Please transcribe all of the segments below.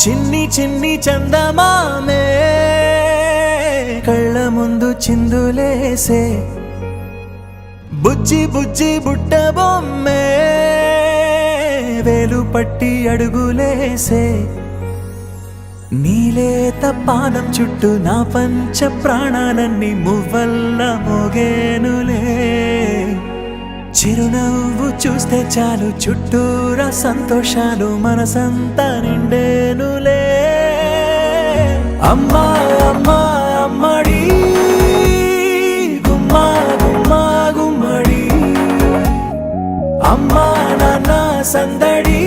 చిన్ని చిన్ని చందమామే కళ్ళ ముందు చిందులేసే బుజ్జి బుజ్జి బుట్ట బొమ్మే వేలు పట్టి అడుగులేసే నీలేత పానం చుట్టూ నా పంచ ప్రాణాలన్నీ మువ్వల్ల మోగేనులే చిరునవ్వు చూస్తే చాలు చుట్టూరా సంతోషాలు మనసంతా నిండేనులే అమ్మా అమ్మా అమ్మడి గుమ్మా గుమ్మా గుమ్మడి అమ్మా నాన్న సందడి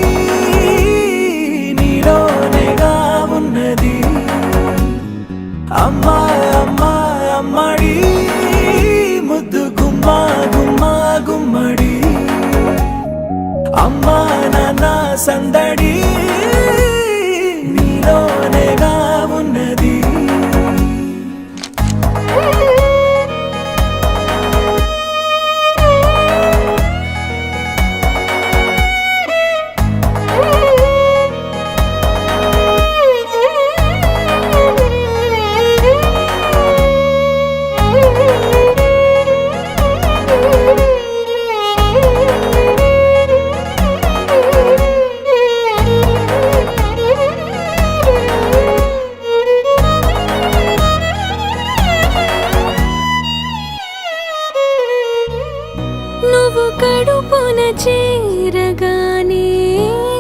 నీలోనేగా ఉన్నది అమ్మా అమ్మా అమ్మడి ముద్దు గుమ్మా గుమ్మా గుమ్మడి అమ్మా నాన్న సందడి నీలోనేగా ఉన్నది కడుపున చేరగానే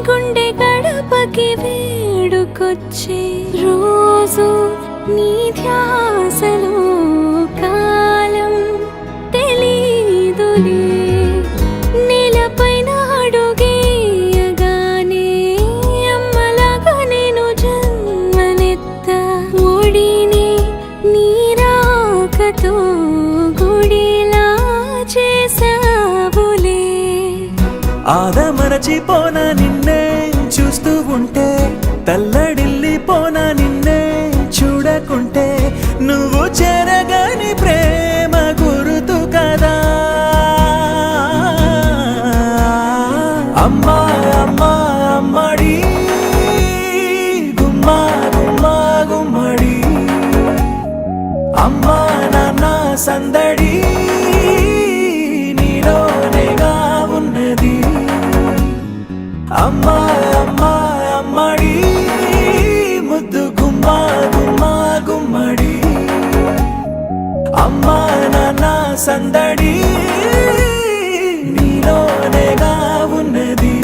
గుండె గడపకి వేడుకొచ్చే రోజు నీ ధ్యాసలో కాలం తెలీదులే నేలపైన అడుగేయగానే అమ్మలాగా నేను జన్మనెత్త ఒడిని నీ రాకతో గుడిలా చేసా ఆదమరచిపోనా నిన్నే చూస్తూ ఉంటే తల్లడిల్లిపోనా నిన్నే చూడకుంటే నువ్వు చెరగని ప్రేమ గురుతు కదా అమ్మా అమ్మా అమ్మడి గుమ్మా గుమ్మా గుమ్మడి అమ్మా నాన్న సందడి నీలోనేగా ఉన్నది అమ్మా అమ్మా అమ్మడి ముద్దు గుమ్మా గుమ్మా గుమ్మడి అమ్మా నాన్న సందడి నీలోనేగా ఉన్నది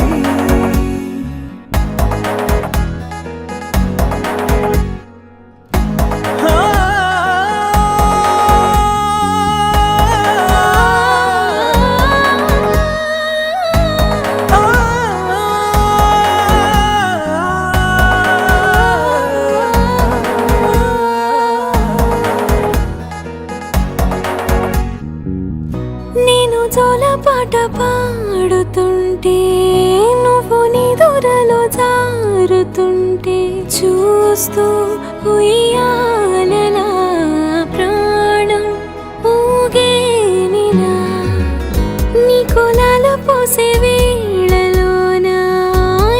నేను జోలపాట పాడుతుంటే నువ్వు నీ దూరలో జారుతుంటే చూస్తూ ఉయ్యాలలా ప్రాణం ఊగేనిలా నీ కులాల పోసే వేళలోనా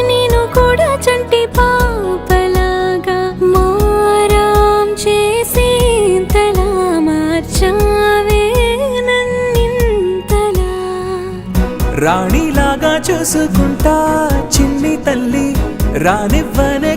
నేను కూడా చంటి పాపలాగా మారాం చేసేంతలా మార్చావే రాణిలాగా చూసుకుంటా చిన్ని తల్లి రానివ్వనే